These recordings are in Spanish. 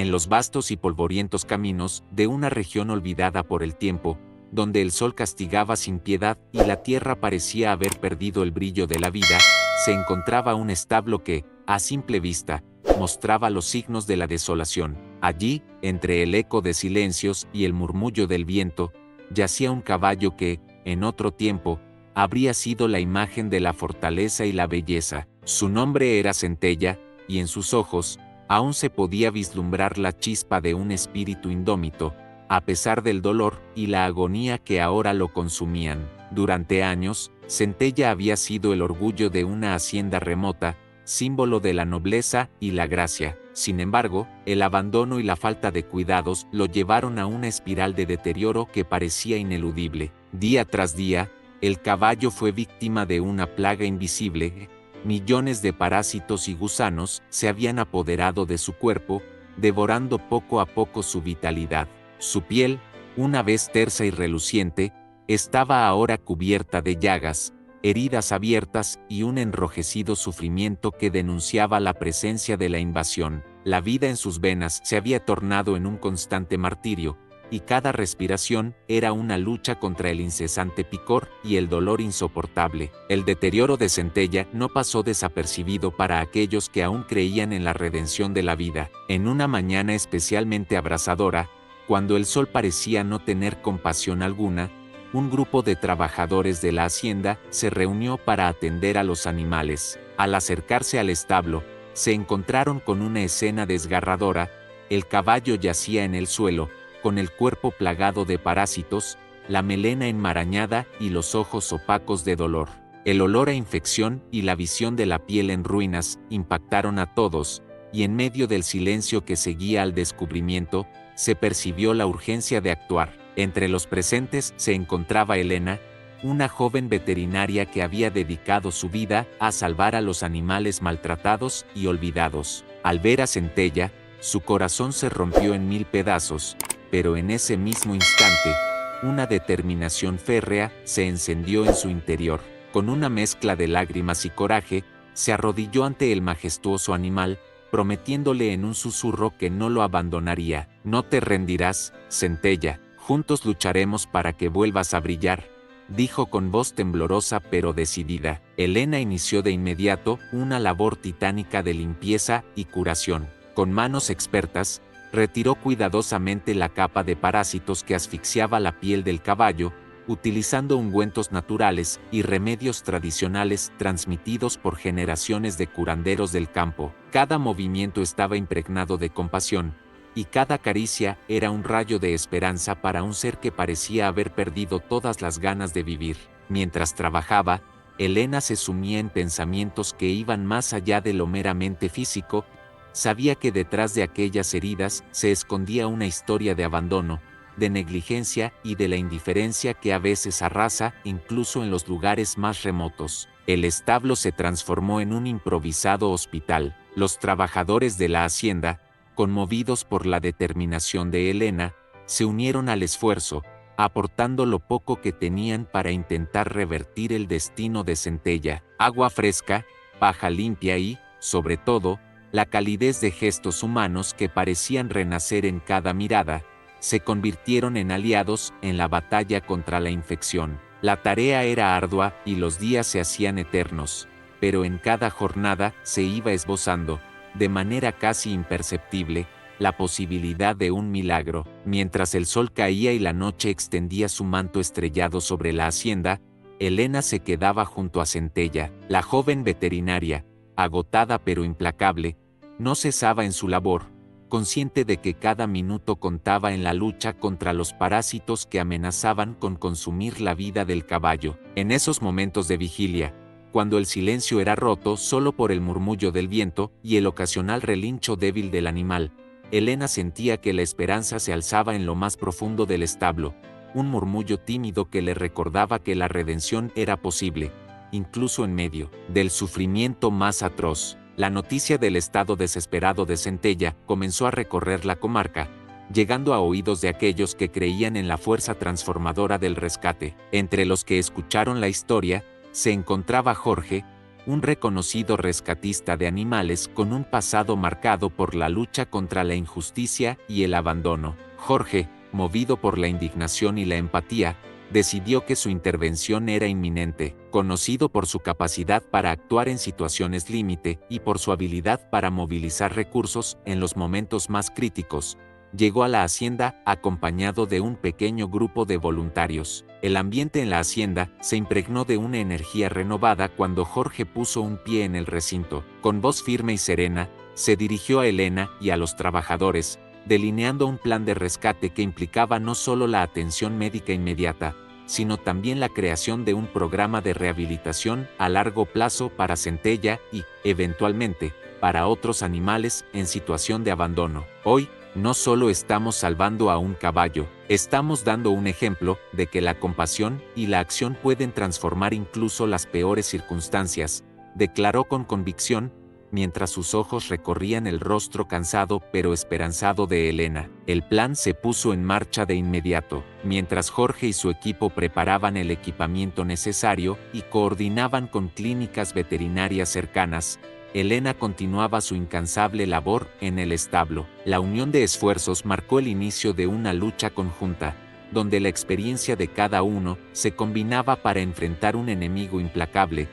en los vastos y polvorientos caminos de una región olvidada por el tiempo, donde el sol castigaba sin piedad y la tierra parecía haber perdido el brillo de la vida, se encontraba un establo que, a simple vista, mostraba los signos de la desolación. Allí, entre el eco de silencios y el murmullo del viento, yacía un caballo que, en otro tiempo, habría sido la imagen de la fortaleza y la belleza. Su nombre era Centella, y en sus ojos, aún se podía vislumbrar la chispa de un espíritu indómito, a pesar del dolor y la agonía que ahora lo consumían. Durante años, Centella había sido el orgullo de una hacienda remota, símbolo de la nobleza y la gracia. Sin embargo, el abandono y la falta de cuidados lo llevaron a una espiral de deterioro que parecía ineludible. Día tras día, el caballo fue víctima de una plaga invisible. Millones de parásitos y gusanos se habían apoderado de su cuerpo, devorando poco a poco su vitalidad. Su piel, una vez tersa y reluciente, estaba ahora cubierta de llagas, heridas abiertas y un enrojecido sufrimiento que denunciaba la presencia de la invasión. La vida en sus venas se había tornado en un constante martirio, y cada respiración era una lucha contra el incesante picor y el dolor insoportable. El deterioro de Centella no pasó desapercibido para aquellos que aún creían en la redención de la vida. En una mañana especialmente abrasadora, cuando el sol parecía no tener compasión alguna, un grupo de trabajadores de la hacienda se reunió para atender a los animales. Al acercarse al establo, se encontraron con una escena desgarradora. El caballo yacía en el suelo, con el cuerpo plagado de parásitos, la melena enmarañada y los ojos opacos de dolor. El olor a infección y la visión de la piel en ruinas impactaron a todos, y en medio del silencio que seguía al descubrimiento, se percibió la urgencia de actuar. Entre los presentes se encontraba Elena, una joven veterinaria que había dedicado su vida a salvar a los animales maltratados y olvidados. Al ver a Centella, su corazón se rompió en 1000 pedazos, pero en ese mismo instante, una determinación férrea se encendió en su interior. Con una mezcla de lágrimas y coraje, se arrodilló ante el majestuoso animal, prometiéndole en un susurro que no lo abandonaría. «No te rendirás, Centella, juntos lucharemos para que vuelvas a brillar», dijo con voz temblorosa pero decidida. Elena inició de inmediato una labor titánica de limpieza y curación. Con manos expertas, retiró cuidadosamente la capa de parásitos que asfixiaba la piel del caballo, utilizando ungüentos naturales y remedios tradicionales transmitidos por generaciones de curanderos del campo. Cada movimiento estaba impregnado de compasión, y cada caricia era un rayo de esperanza para un ser que parecía haber perdido todas las ganas de vivir. Mientras trabajaba, Elena se sumía en pensamientos que iban más allá de lo meramente físico. Sabía que detrás de aquellas heridas se escondía una historia de abandono, de negligencia y de la indiferencia que a veces arrasa incluso en los lugares más remotos. El establo se transformó en un improvisado hospital. Los trabajadores de la hacienda, conmovidos por la determinación de Elena, se unieron al esfuerzo, aportando lo poco que tenían para intentar revertir el destino de Centella. Agua fresca, paja limpia y, sobre todo, la calidez de gestos humanos que parecían renacer en cada mirada, se convirtieron en aliados en la batalla contra la infección. La tarea era ardua y los días se hacían eternos, pero en cada jornada se iba esbozando, de manera casi imperceptible, la posibilidad de un milagro. Mientras el sol caía y la noche extendía su manto estrellado sobre la hacienda, Elena se quedaba junto a Centella. La joven veterinaria, agotada pero implacable, no cesaba en su labor, consciente de que cada minuto contaba en la lucha contra los parásitos que amenazaban con consumir la vida del caballo. En esos momentos de vigilia, cuando el silencio era roto solo por el murmullo del viento y el ocasional relincho débil del animal, Elena sentía que la esperanza se alzaba en lo más profundo del establo, un murmullo tímido que le recordaba que la redención era posible, incluso en medio del sufrimiento más atroz. La noticia del estado desesperado de Centella comenzó a recorrer la comarca, llegando a oídos de aquellos que creían en la fuerza transformadora del rescate. Entre los que escucharon la historia, se encontraba Jorge, un reconocido rescatista de animales con un pasado marcado por la lucha contra la injusticia y el abandono. Jorge, movido por la indignación y la empatía, decidió que su intervención era inminente. Conocido por su capacidad para actuar en situaciones límite y por su habilidad para movilizar recursos en los momentos más críticos, llegó a la hacienda acompañado de un pequeño grupo de voluntarios. El ambiente en la hacienda se impregnó de una energía renovada cuando Jorge puso un pie en el recinto. Con voz firme y serena, se dirigió a Elena y a los trabajadores, delineando un plan de rescate que implicaba no solo la atención médica inmediata, sino también la creación de un programa de rehabilitación a largo plazo para Centella y, eventualmente, para otros animales en situación de abandono. Hoy, no solo estamos salvando a un caballo, estamos dando un ejemplo de que la compasión y la acción pueden transformar incluso las peores circunstancias, declaró con convicción, mientras sus ojos recorrían el rostro cansado pero esperanzado de Elena. El plan se puso en marcha de inmediato, mientras Jorge y su equipo preparaban el equipamiento necesario y coordinaban con clínicas veterinarias cercanas. Elena continuaba su incansable labor en el establo. La unión de esfuerzos marcó el inicio de una lucha conjunta, donde la experiencia de cada uno se combinaba para enfrentar un enemigo implacable,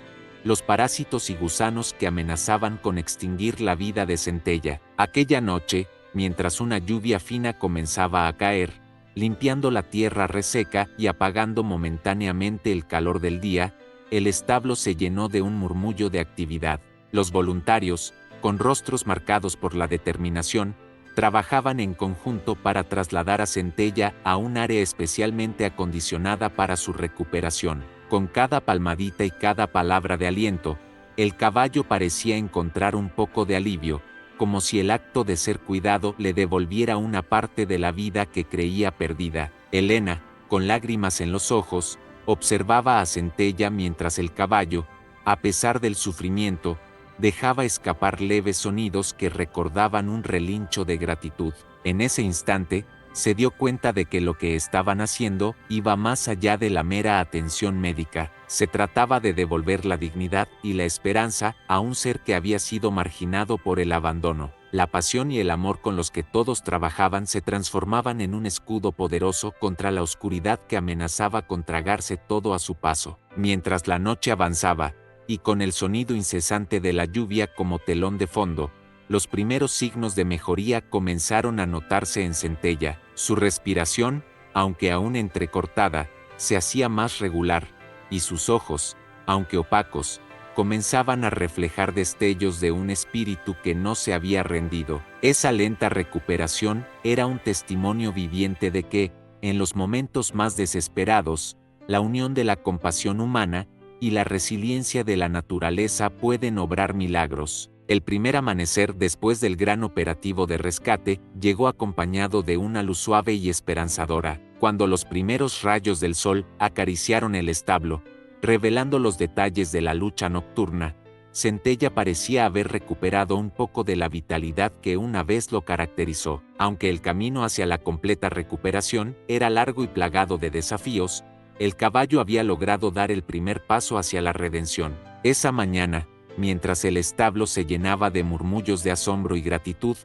los parásitos y gusanos que amenazaban con extinguir la vida de Centella. Aquella noche, mientras una lluvia fina comenzaba a caer, limpiando la tierra reseca y apagando momentáneamente el calor del día, el establo se llenó de un murmullo de actividad. Los voluntarios, con rostros marcados por la determinación, trabajaban en conjunto para trasladar a Centella a un área especialmente acondicionada para su recuperación. Con cada palmadita y cada palabra de aliento, el caballo parecía encontrar un poco de alivio, como si el acto de ser cuidado le devolviera una parte de la vida que creía perdida. Elena, con lágrimas en los ojos, observaba a Centella mientras el caballo, a pesar del sufrimiento, dejaba escapar leves sonidos que recordaban un relincho de gratitud. En ese instante, se dio cuenta de que lo que estaban haciendo iba más allá de la mera atención médica. Se trataba de devolver la dignidad y la esperanza a un ser que había sido marginado por el abandono. La pasión y el amor con los que todos trabajaban se transformaban en un escudo poderoso contra la oscuridad que amenazaba con tragarse todo a su paso. Mientras la noche avanzaba, y con el sonido incesante de la lluvia como telón de fondo, los primeros signos de mejoría comenzaron a notarse en Centella. Su respiración, aunque aún entrecortada, se hacía más regular, y sus ojos, aunque opacos, comenzaban a reflejar destellos de un espíritu que no se había rendido. Esa lenta recuperación era un testimonio viviente de que, en los momentos más desesperados, la unión de la compasión humana y la resiliencia de la naturaleza pueden obrar milagros. El primer amanecer después del gran operativo de rescate llegó acompañado de una luz suave y esperanzadora. Cuando los primeros rayos del sol acariciaron el establo, revelando los detalles de la lucha nocturna, Centella parecía haber recuperado un poco de la vitalidad que una vez lo caracterizó. Aunque el camino hacia la completa recuperación era largo y plagado de desafíos, el caballo había logrado dar el primer paso hacia la redención. Esa mañana, mientras el establo se llenaba de murmullos de asombro y gratitud,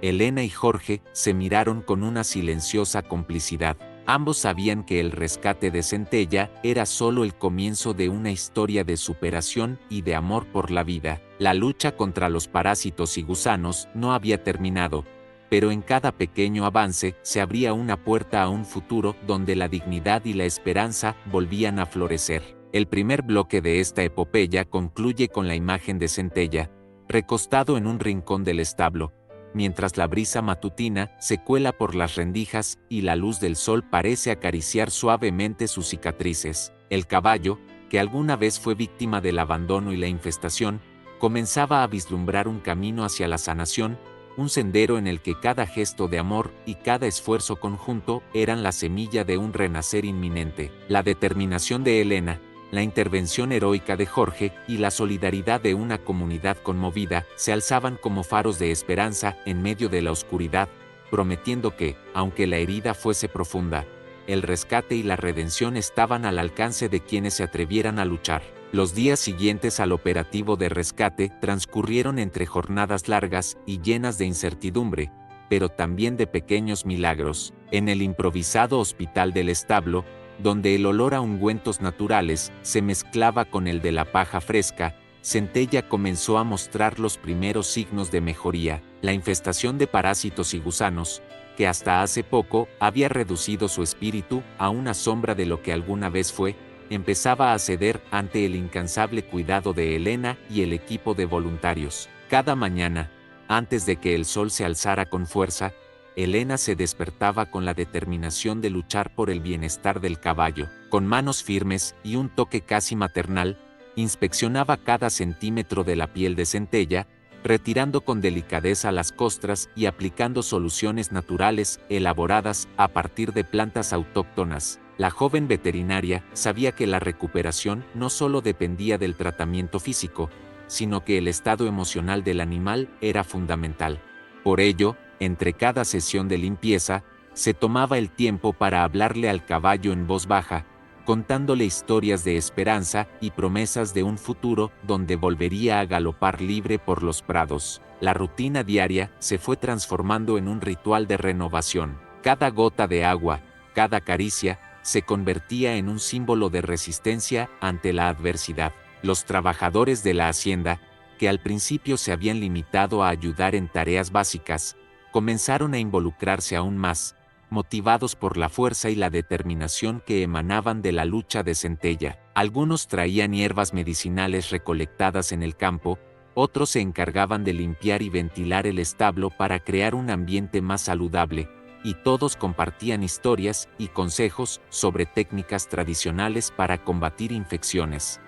Elena y Jorge se miraron con una silenciosa complicidad. Ambos sabían que el rescate de Centella era solo el comienzo de una historia de superación y de amor por la vida. La lucha contra los parásitos y gusanos no había terminado, pero en cada pequeño avance se abría una puerta a un futuro donde la dignidad y la esperanza volvían a florecer. El primer bloque de esta epopeya concluye con la imagen de Centella, recostado en un rincón del establo, mientras la brisa matutina se cuela por las rendijas y la luz del sol parece acariciar suavemente sus cicatrices. El caballo, que alguna vez fue víctima del abandono y la infestación, comenzaba a vislumbrar un camino hacia la sanación, un sendero en el que cada gesto de amor y cada esfuerzo conjunto eran la semilla de un renacer inminente. La determinación de Elena, la intervención heroica de Jorge y la solidaridad de una comunidad conmovida se alzaban como faros de esperanza en medio de la oscuridad, prometiendo que, aunque la herida fuese profunda, el rescate y la redención estaban al alcance de quienes se atrevieran a luchar. Los días siguientes al operativo de rescate transcurrieron entre jornadas largas y llenas de incertidumbre, pero también de pequeños milagros. En el improvisado hospital del establo, donde el olor a ungüentos naturales se mezclaba con el de la paja fresca, Centella comenzó a mostrar los primeros signos de mejoría. La infestación de parásitos y gusanos, que hasta hace poco había reducido su espíritu a una sombra de lo que alguna vez fue, empezaba a ceder ante el incansable cuidado de Elena y el equipo de voluntarios. Cada mañana, antes de que el sol se alzara con fuerza, Elena se despertaba con la determinación de luchar por el bienestar del caballo. Con manos firmes y un toque casi maternal, inspeccionaba cada centímetro de la piel de Centella, retirando con delicadeza las costras y aplicando soluciones naturales elaboradas a partir de plantas autóctonas. La joven veterinaria sabía que la recuperación no solo dependía del tratamiento físico, sino que el estado emocional del animal era fundamental. Por ello, entre cada sesión de limpieza, se tomaba el tiempo para hablarle al caballo en voz baja, contándole historias de esperanza y promesas de un futuro donde volvería a galopar libre por los prados. La rutina diaria se fue transformando en un ritual de renovación. Cada gota de agua, cada caricia, se convertía en un símbolo de resistencia ante la adversidad. Los trabajadores de la hacienda, que al principio se habían limitado a ayudar en tareas básicas, comenzaron a involucrarse aún más, motivados por la fuerza y la determinación que emanaban de la lucha de Centella. Algunos traían hierbas medicinales recolectadas en el campo, otros se encargaban de limpiar y ventilar el establo para crear un ambiente más saludable, y todos compartían historias y consejos sobre técnicas tradicionales para combatir infecciones.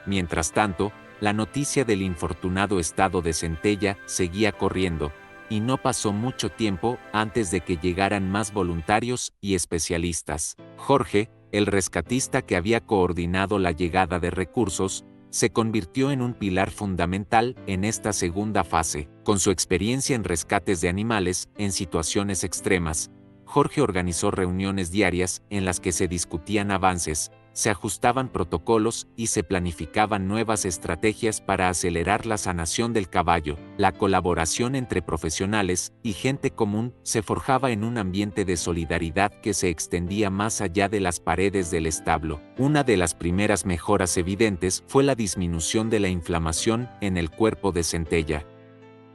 Mientras tanto, la noticia del infortunado estado de Centella seguía corriendo, y no pasó mucho tiempo antes de que llegaran más voluntarios y especialistas. Jorge, el rescatista que había coordinado la llegada de recursos, se convirtió en un pilar fundamental en esta segunda fase. Con su experiencia en rescates de animales en situaciones extremas, Jorge organizó reuniones diarias en las que se discutían avances, se ajustaban protocolos y se planificaban nuevas estrategias para acelerar la sanación del caballo. La colaboración entre profesionales y gente común se forjaba en un ambiente de solidaridad que se extendía más allá de las paredes del establo. Una de las primeras mejoras evidentes fue la disminución de la inflamación en el cuerpo de Centella.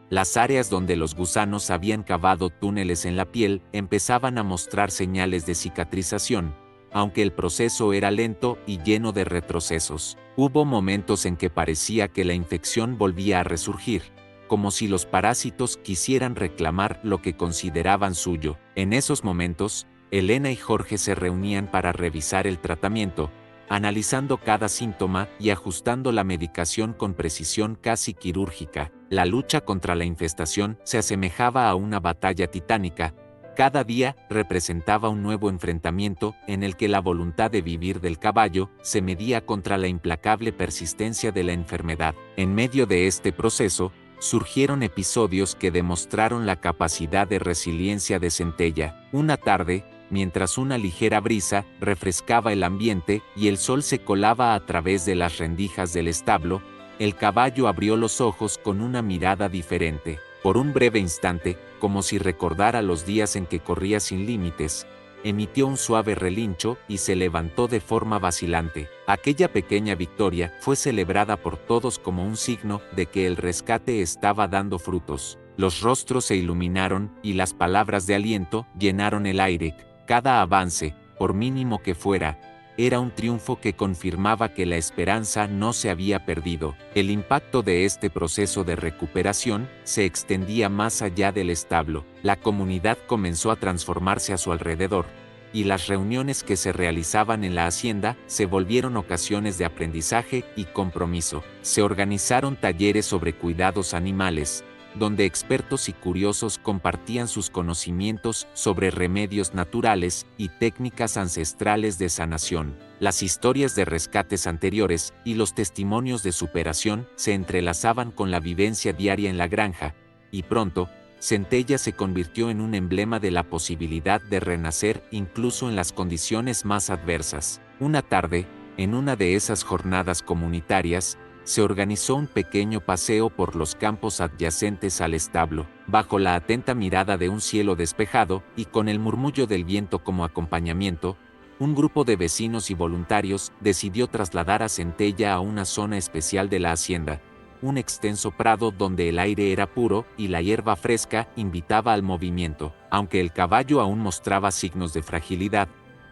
Las áreas donde los gusanos habían cavado túneles en la piel empezaban a mostrar señales de cicatrización, aunque el proceso era lento y lleno de retrocesos. Hubo momentos en que parecía que la infección volvía a resurgir, como si los parásitos quisieran reclamar lo que consideraban suyo. En esos momentos, Elena y Jorge se reunían para revisar el tratamiento, analizando cada síntoma y ajustando la medicación con precisión casi quirúrgica. La lucha contra la infestación se asemejaba a una batalla titánica. Cada día representaba un nuevo enfrentamiento en el que la voluntad de vivir del caballo se medía contra la implacable persistencia de la enfermedad. En medio de este proceso, surgieron episodios que demostraron la capacidad de resiliencia de Centella. Una tarde, mientras una ligera brisa refrescaba el ambiente y el sol se colaba a través de las rendijas del establo, el caballo abrió los ojos con una mirada diferente. Por un breve instante, como si recordara los días en que corría sin límites, emitió un suave relincho y se levantó de forma vacilante. Aquella pequeña victoria fue celebrada por todos como un signo de que el rescate estaba dando frutos. Los rostros se iluminaron y las palabras de aliento llenaron el aire. Cada avance, por mínimo que fuera, era un triunfo que confirmaba que la esperanza no se había perdido. El impacto de este proceso de recuperación se extendía más allá del establo. La comunidad comenzó a transformarse a su alrededor, y las reuniones que se realizaban en la hacienda se volvieron ocasiones de aprendizaje y compromiso. Se organizaron talleres sobre cuidados animales, donde expertos y curiosos compartían sus conocimientos sobre remedios naturales y técnicas ancestrales de sanación. Las historias de rescates anteriores y los testimonios de superación se entrelazaban con la vivencia diaria en la granja, y pronto, Centella se convirtió en un emblema de la posibilidad de renacer incluso en las condiciones más adversas. Una tarde, En una de esas jornadas comunitarias, se organizó un pequeño paseo por los campos adyacentes al establo, bajo la atenta mirada de un cielo despejado y con el murmullo del viento como acompañamiento. Un grupo de vecinos y voluntarios decidió trasladar a Centella a una zona especial de la hacienda, un extenso prado donde el aire era puro y la hierba fresca invitaba al movimiento. Aunque el caballo aún mostraba signos de fragilidad,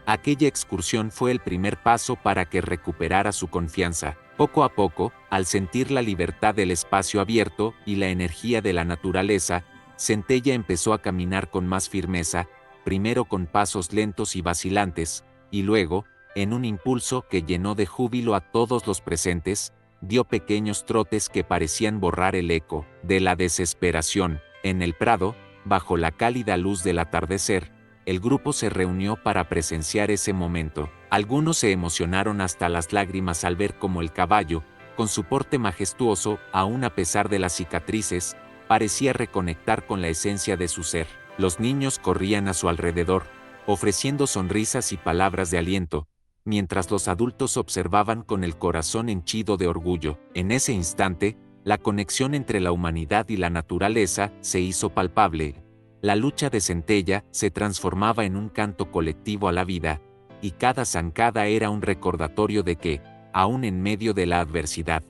aquella excursión fue el primer paso para que recuperara su confianza. Poco a poco, al sentir la libertad del espacio abierto y la energía de la naturaleza, Centella empezó a caminar con más firmeza, primero con pasos lentos y vacilantes, y luego, en un impulso que llenó de júbilo a todos los presentes, dio pequeños trotes que parecían borrar el eco de la desesperación. En el prado, bajo la cálida luz del atardecer, el grupo se reunió para presenciar ese momento. Algunos se emocionaron hasta las lágrimas al ver cómo el caballo, con su porte majestuoso, aún a pesar de las cicatrices, parecía reconectar con la esencia de su ser. Los niños corrían a su alrededor, ofreciendo sonrisas y palabras de aliento, mientras los adultos observaban con el corazón henchido de orgullo. En ese instante, la conexión entre la humanidad y la naturaleza se hizo palpable. La lucha de Centella se transformaba en un canto colectivo a la vida, y cada zancada era un recordatorio de que, aún en medio de la adversidad,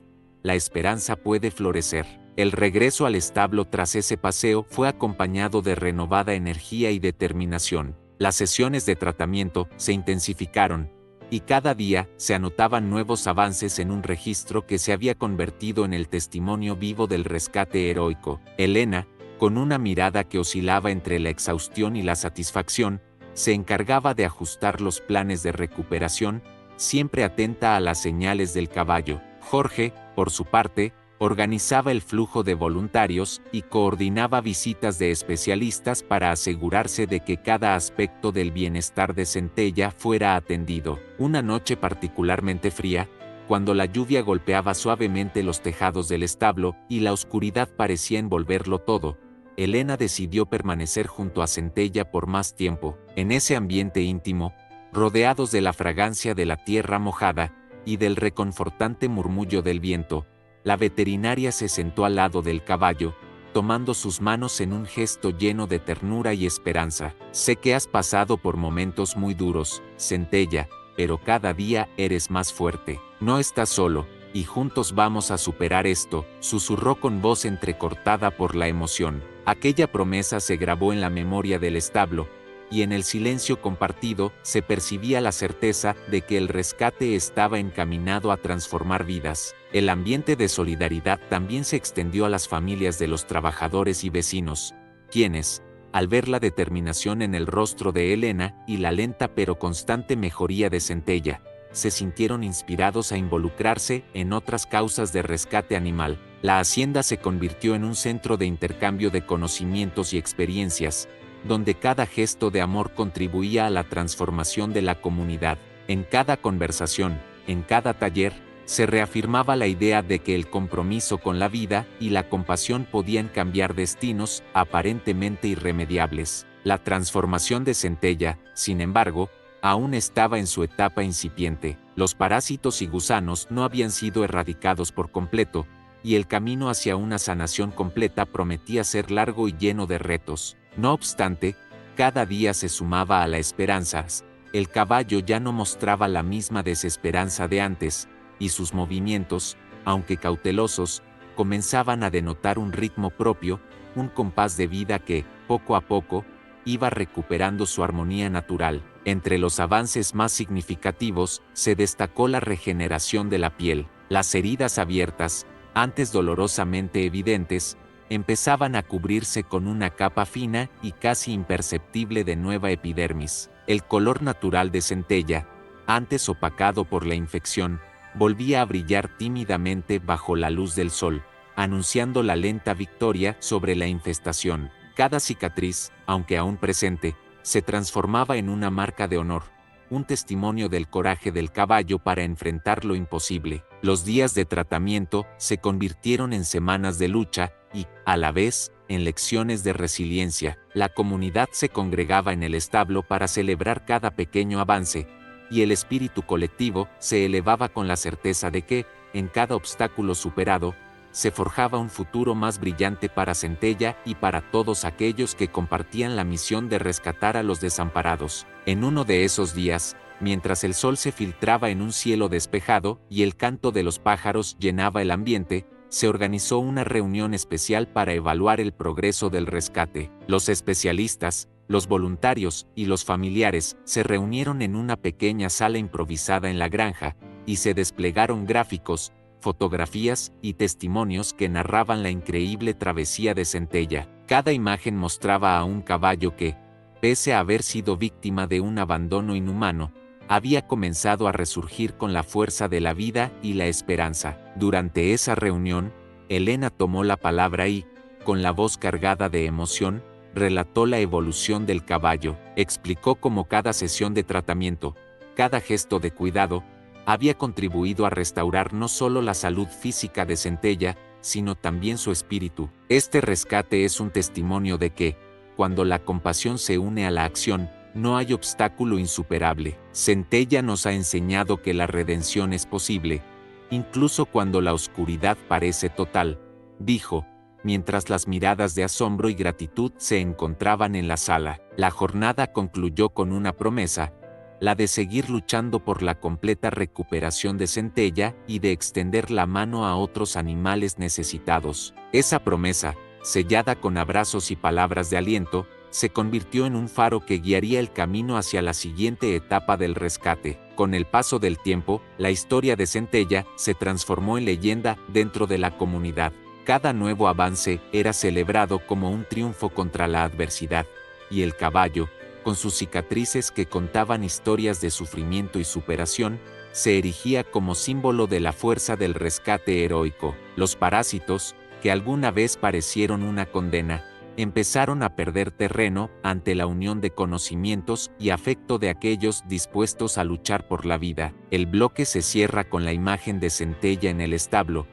la esperanza puede florecer. El regreso al establo tras ese paseo fue acompañado de renovada energía y determinación. Las sesiones de tratamiento se intensificaron, y cada día se anotaban nuevos avances en un registro que se había convertido en el testimonio vivo del rescate heroico. Elena, con una mirada que oscilaba entre la exhaustión y la satisfacción, se encargaba de ajustar los planes de recuperación, siempre atenta a las señales del caballo. Jorge, por su parte, organizaba el flujo de voluntarios y coordinaba visitas de especialistas para asegurarse de que cada aspecto del bienestar de Centella fuera atendido. Una noche particularmente fría, cuando la lluvia golpeaba suavemente los tejados del establo y la oscuridad parecía envolverlo todo, Elena decidió permanecer junto a Centella por más tiempo. En ese ambiente íntimo, rodeados de la fragancia de la tierra mojada y del reconfortante murmullo del viento, la veterinaria se sentó al lado del caballo, tomando sus manos en un gesto lleno de ternura y esperanza. Sé que has pasado por momentos muy duros, Centella, pero cada día eres más fuerte. No estás solo, y juntos vamos a superar esto, susurró con voz entrecortada por la emoción. Aquella promesa se grabó en la memoria del establo, y en el silencio compartido se percibía la certeza de que el rescate estaba encaminado a transformar vidas. El ambiente de solidaridad también se extendió a las familias de los trabajadores y vecinos, quienes, al ver la determinación en el rostro de Elena y la lenta pero constante mejoría de Centella, se sintieron inspirados a involucrarse en otras causas de rescate animal. La hacienda se convirtió en un centro de intercambio de conocimientos y experiencias, donde cada gesto de amor contribuía a la transformación de la comunidad. En cada conversación, en cada taller, se reafirmaba la idea de que el compromiso con la vida y la compasión podían cambiar destinos aparentemente irremediables. La transformación de Centella, sin embargo, aún estaba en su etapa incipiente. Los parásitos y gusanos no habían sido erradicados por completo, y el camino hacia una sanación completa prometía ser largo y lleno de retos. No obstante, cada día se sumaba a la esperanza. El caballo ya no mostraba la misma desesperanza de antes, y sus movimientos, aunque cautelosos, comenzaban a denotar un ritmo propio, un compás de vida que, poco a poco, iba recuperando su armonía natural. Entre los avances más significativos, se destacó la regeneración de la piel. Las heridas abiertas, antes dolorosamente evidentes, empezaban a cubrirse con una capa fina y casi imperceptible de nueva epidermis. El color natural de Centella, antes opacado por la infección, volvía a brillar tímidamente bajo la luz del sol, anunciando la lenta victoria sobre la infestación. Cada cicatriz, aunque aún presente, se transformaba en una marca de honor, un testimonio del coraje del caballo para enfrentar lo imposible. Los días de tratamiento se convirtieron en semanas de lucha y, a la vez, en lecciones de resiliencia. La comunidad se congregaba en el establo para celebrar cada pequeño avance, y el espíritu colectivo se elevaba con la certeza de que, en cada obstáculo superado, se forjaba un futuro más brillante para Centella y para todos aquellos que compartían la misión de rescatar a los desamparados. En uno de esos días, mientras el sol se filtraba en un cielo despejado y el canto de los pájaros llenaba el ambiente, se organizó una reunión especial para evaluar el progreso del rescate. Los especialistas, los voluntarios y los familiares se reunieron en una pequeña sala improvisada en la granja, y se desplegaron gráficos, fotografías y testimonios que narraban la increíble travesía de Centella. Cada imagen mostraba a un caballo que, pese a haber sido víctima de un abandono inhumano, había comenzado a resurgir con la fuerza de la vida y la esperanza. Durante esa reunión, Elena tomó la palabra y, con la voz cargada de emoción, relató la evolución del caballo. Explicó cómo cada sesión de tratamiento, cada gesto de cuidado, había contribuido a restaurar no solo la salud física de Centella, sino también su espíritu. Este rescate es un testimonio de que, cuando la compasión se une a la acción, no hay obstáculo insuperable. Centella nos ha enseñado que la redención es posible, incluso cuando la oscuridad parece total, dijo, mientras las miradas de asombro y gratitud se encontraban en la sala. La jornada concluyó con una promesa, la de seguir luchando por la completa recuperación de Centella y de extender la mano a otros animales necesitados. Esa promesa, sellada con abrazos y palabras de aliento, se convirtió en un faro que guiaría el camino hacia la siguiente etapa del rescate. Con el paso del tiempo, la historia de Centella se transformó en leyenda dentro de la comunidad. Cada nuevo avance era celebrado como un triunfo contra la adversidad, y el caballo, con sus cicatrices que contaban historias de sufrimiento y superación, se erigía como símbolo de la fuerza del rescate heroico. Los parásitos, que alguna vez parecieron una condena, empezaron a perder terreno ante la unión de conocimientos y afecto de aquellos dispuestos a luchar por la vida. El bloque se cierra con la imagen de Centella en el establo,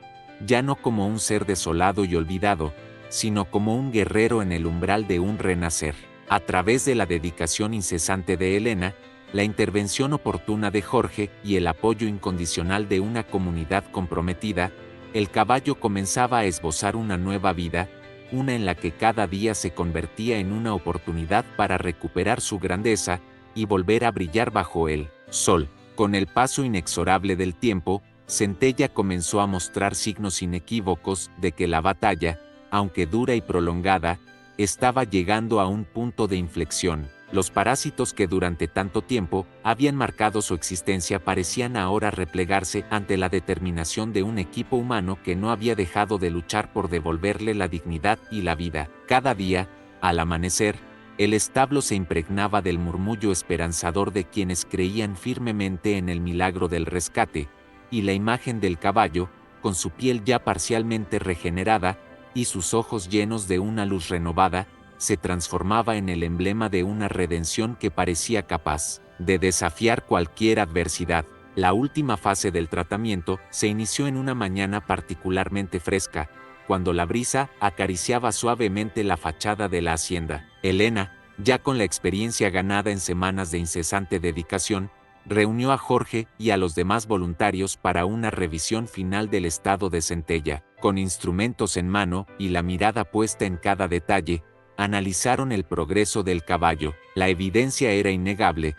ya no como un ser desolado y olvidado, sino como un guerrero en el umbral de un renacer. A través de la dedicación incesante de Elena, la intervención oportuna de Jorge y el apoyo incondicional de una comunidad comprometida, el caballo comenzaba a esbozar una nueva vida, una en la que cada día se convertía en una oportunidad para recuperar su grandeza y volver a brillar bajo el sol. Con el paso inexorable del tiempo, Centella comenzó a mostrar signos inequívocos de que la batalla, aunque dura y prolongada, estaba llegando a un punto de inflexión. Los parásitos que durante tanto tiempo habían marcado su existencia parecían ahora replegarse ante la determinación de un equipo humano que no había dejado de luchar por devolverle la dignidad y la vida. Cada día, al amanecer, el establo se impregnaba del murmullo esperanzador de quienes creían firmemente en el milagro del rescate, y la imagen del caballo, con su piel ya parcialmente regenerada, y sus ojos llenos de una luz renovada, se transformaba en el emblema de una redención que parecía capaz de desafiar cualquier adversidad. La última fase del tratamiento se inició en una mañana particularmente fresca, cuando la brisa acariciaba suavemente la fachada de la hacienda. Elena, ya con la experiencia ganada en semanas de incesante dedicación, reunió a Jorge y a los demás voluntarios para una revisión final del estado de Centella. Con instrumentos en mano y la mirada puesta en cada detalle, analizaron el progreso del caballo. La evidencia era innegable.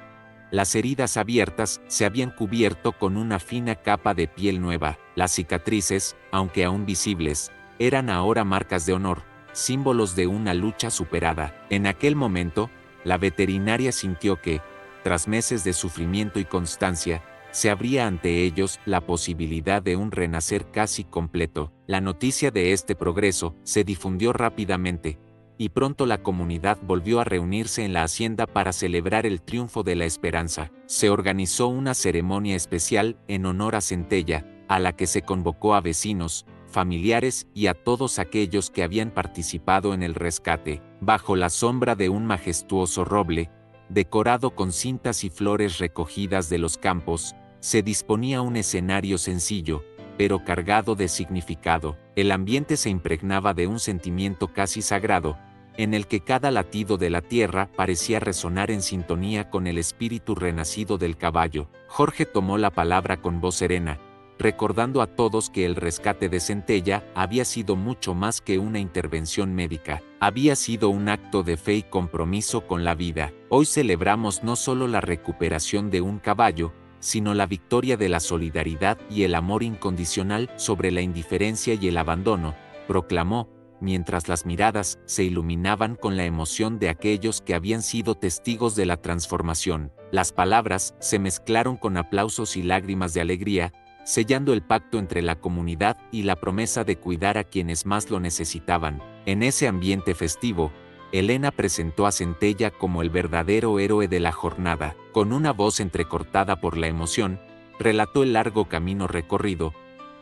Las heridas abiertas se habían cubierto con una fina capa de piel nueva. Las cicatrices, aunque aún visibles, eran ahora marcas de honor, símbolos de una lucha superada. En aquel momento, la veterinaria sintió que, tras meses de sufrimiento y constancia, se abría ante ellos la posibilidad de un renacer casi completo. La noticia de este progreso se difundió rápidamente, y pronto la comunidad volvió a reunirse en la hacienda para celebrar el triunfo de la esperanza. Se organizó una ceremonia especial en honor a Centella, a la que se convocó a vecinos, familiares y a todos aquellos que habían participado en el rescate. Bajo la sombra de un majestuoso roble, decorado con cintas y flores recogidas de los campos, se disponía un escenario sencillo, pero cargado de significado. El ambiente se impregnaba de un sentimiento casi sagrado, en el que cada latido de la tierra parecía resonar en sintonía con el espíritu renacido del caballo. Jorge tomó la palabra con voz serena, recordando a todos que el rescate de Centella había sido mucho más que una intervención médica, había sido un acto de fe y compromiso con la vida. Hoy celebramos no solo la recuperación de un caballo, sino la victoria de la solidaridad y el amor incondicional sobre la indiferencia y el abandono, proclamó, mientras las miradas se iluminaban con la emoción de aquellos que habían sido testigos de la transformación. Las palabras se mezclaron con aplausos y lágrimas de alegría, sellando el pacto entre la comunidad y la promesa de cuidar a quienes más lo necesitaban. En ese ambiente festivo, Elena presentó a Centella como el verdadero héroe de la jornada. Con una voz entrecortada por la emoción, relató el largo camino recorrido,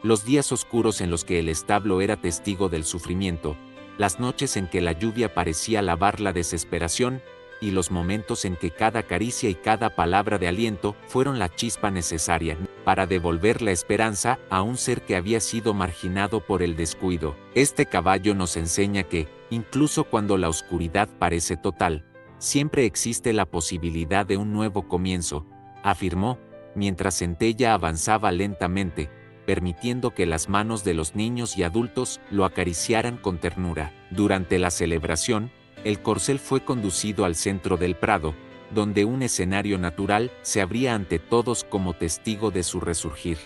los días oscuros en los que el establo era testigo del sufrimiento, las noches en que la lluvia parecía lavar la desesperación, y los momentos en que cada caricia y cada palabra de aliento fueron la chispa necesaria para devolver la esperanza a un ser que había sido marginado por el descuido. Este caballo nos enseña que, incluso cuando la oscuridad parece total, siempre existe la posibilidad de un nuevo comienzo, afirmó, mientras Centella avanzaba lentamente, permitiendo que las manos de los niños y adultos lo acariciaran con ternura. Durante la celebración, el corcel fue conducido al centro del prado, donde un escenario natural se abría ante todos como testigo de su resurgir.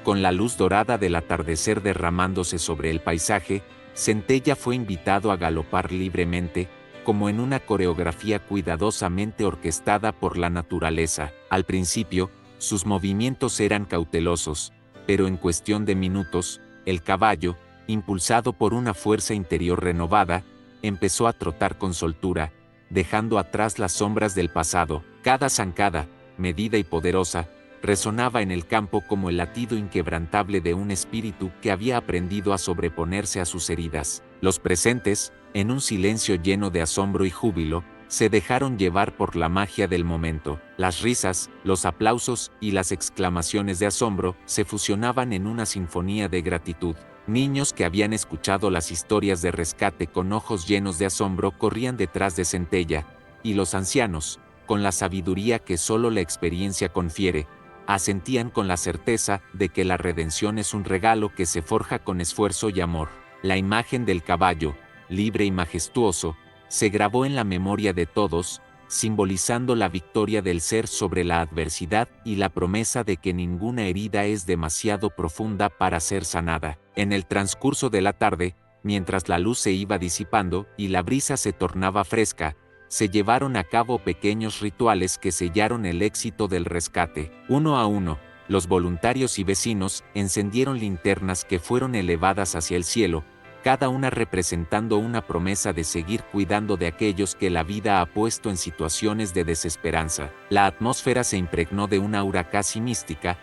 Con la luz dorada del atardecer derramándose sobre el paisaje, Centella fue invitado a galopar libremente, como en una coreografía cuidadosamente orquestada por la naturaleza. Al principio, sus movimientos eran cautelosos, pero en cuestión de minutos, el caballo, impulsado por una fuerza interior renovada, empezó a trotar con soltura, dejando atrás las sombras del pasado. Cada zancada, medida y poderosa, resonaba en el campo como el latido inquebrantable de un espíritu que había aprendido a sobreponerse a sus heridas. Los presentes, en un silencio lleno de asombro y júbilo, se dejaron llevar por la magia del momento. Las risas, los aplausos y las exclamaciones de asombro se fusionaban en una sinfonía de gratitud. Niños que habían escuchado las historias de rescate con ojos llenos de asombro corrían detrás de Centella, y los ancianos, con la sabiduría que solo la experiencia confiere, asentían con la certeza de que la redención es un regalo que se forja con esfuerzo y amor. La imagen del caballo, libre y majestuoso, se grabó en la memoria de todos, simbolizando la victoria del ser sobre la adversidad y la promesa de que ninguna herida es demasiado profunda para ser sanada. En el transcurso de la tarde, mientras la luz se iba disipando y la brisa se tornaba fresca, se llevaron a cabo pequeños rituales que sellaron el éxito del rescate. Uno a uno, los voluntarios y vecinos encendieron linternas que fueron elevadas hacia el cielo, cada una representando una promesa de seguir cuidando de aquellos que la vida ha puesto en situaciones de desesperanza. La atmósfera se impregnó de una aura casi mística.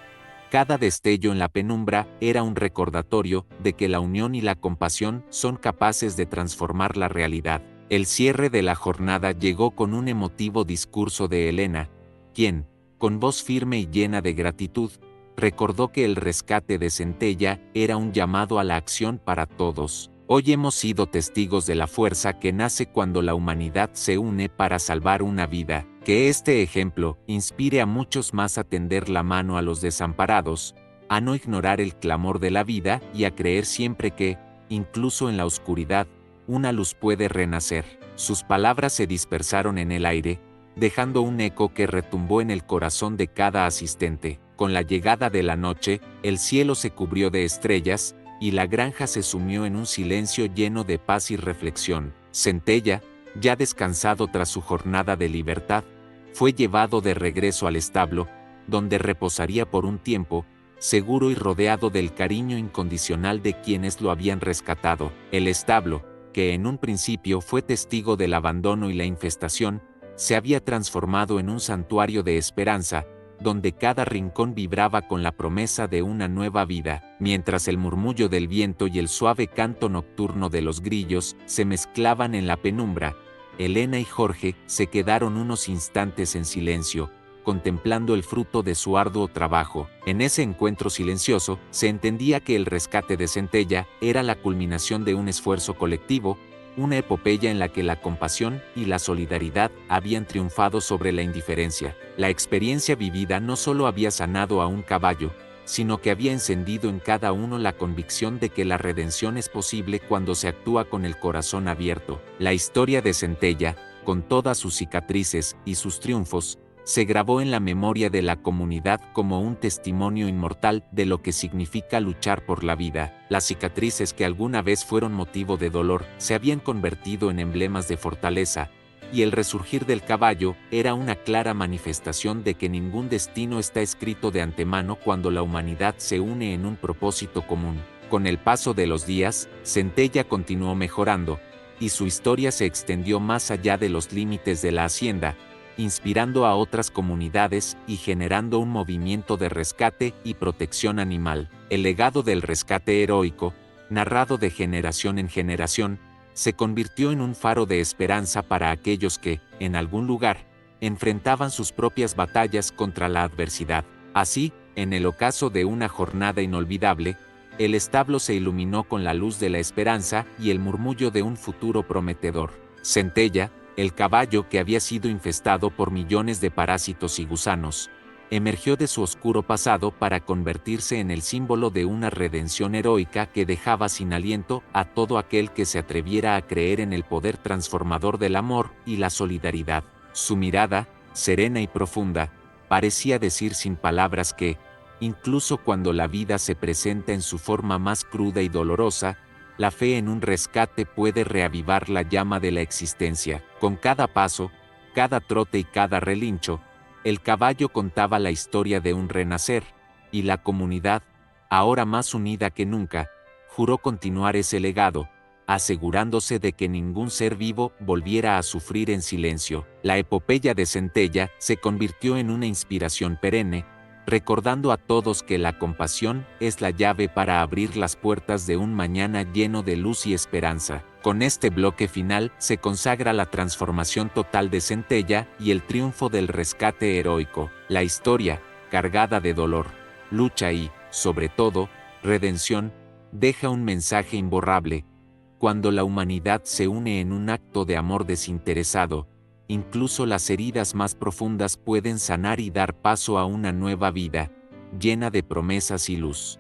Cada destello en la penumbra era un recordatorio de que la unión y la compasión son capaces de transformar la realidad. El cierre de la jornada llegó con un emotivo discurso de Elena, quien, con voz firme y llena de gratitud, recordó que el rescate de Centella era un llamado a la acción para todos. Hoy hemos sido testigos de la fuerza que nace cuando la humanidad se une para salvar una vida. Que este ejemplo inspire a muchos más a tender la mano a los desamparados, a no ignorar el clamor de la vida y a creer siempre que, incluso en la oscuridad, una luz puede renacer. Sus palabras se dispersaron en el aire, dejando un eco que retumbó en el corazón de cada asistente. Con la llegada de la noche, el cielo se cubrió de estrellas, y la granja se sumió en un silencio lleno de paz y reflexión. Centella, ya descansado tras su jornada de libertad, fue llevado de regreso al establo, donde reposaría por un tiempo, seguro y rodeado del cariño incondicional de quienes lo habían rescatado. El establo, que en un principio fue testigo del abandono y la infestación, se había transformado en un santuario de esperanza, donde cada rincón vibraba con la promesa de una nueva vida. Mientras el murmullo del viento y el suave canto nocturno de los grillos se mezclaban en la penumbra, Elena y Jorge se quedaron unos instantes en silencio, contemplando el fruto de su arduo trabajo. En ese encuentro silencioso, se entendía que el rescate de Centella era la culminación de un esfuerzo colectivo, una epopeya en la que la compasión y la solidaridad habían triunfado sobre la indiferencia. La experiencia vivida no solo había sanado a un caballo, sino que había encendido en cada uno la convicción de que la redención es posible cuando se actúa con el corazón abierto. La historia de Centella, con todas sus cicatrices y sus triunfos, se grabó en la memoria de la comunidad como un testimonio inmortal de lo que significa luchar por la vida. Las cicatrices que alguna vez fueron motivo de dolor se habían convertido en emblemas de fortaleza, y el resurgir del caballo era una clara manifestación de que ningún destino está escrito de antemano cuando la humanidad se une en un propósito común. Con el paso de los días, Centella continuó mejorando, y su historia se extendió más allá de los límites de la hacienda, inspirando a otras comunidades y generando un movimiento de rescate y protección animal. El legado del rescate heroico, narrado de generación en generación, se convirtió en un faro de esperanza para aquellos que, en algún lugar, enfrentaban sus propias batallas contra la adversidad. Así, en el ocaso de una jornada inolvidable, el establo se iluminó con la luz de la esperanza y el murmullo de un futuro prometedor. Centella, el caballo que había sido infestado por millones de parásitos y gusanos, emergió de su oscuro pasado para convertirse en el símbolo de una redención heroica que dejaba sin aliento a todo aquel que se atreviera a creer en el poder transformador del amor y la solidaridad. Su mirada, serena y profunda, parecía decir sin palabras que, incluso cuando la vida se presenta en su forma más cruda y dolorosa, la fe en un rescate puede reavivar la llama de la existencia. Con cada paso, cada trote y cada relincho, el caballo contaba la historia de un renacer, y la comunidad, ahora más unida que nunca, juró continuar ese legado, asegurándose de que ningún ser vivo volviera a sufrir en silencio. La epopeya de Centella se convirtió en una inspiración perenne, recordando a todos que la compasión es la llave para abrir las puertas de un mañana lleno de luz y esperanza. Con este bloque final se consagra la transformación total de Centella y el triunfo del rescate heroico. La historia, cargada de dolor, lucha y, sobre todo, redención, deja un mensaje imborrable. Cuando la humanidad se une en un acto de amor desinteresado, incluso las heridas más profundas pueden sanar y dar paso a una nueva vida, llena de promesas y luz.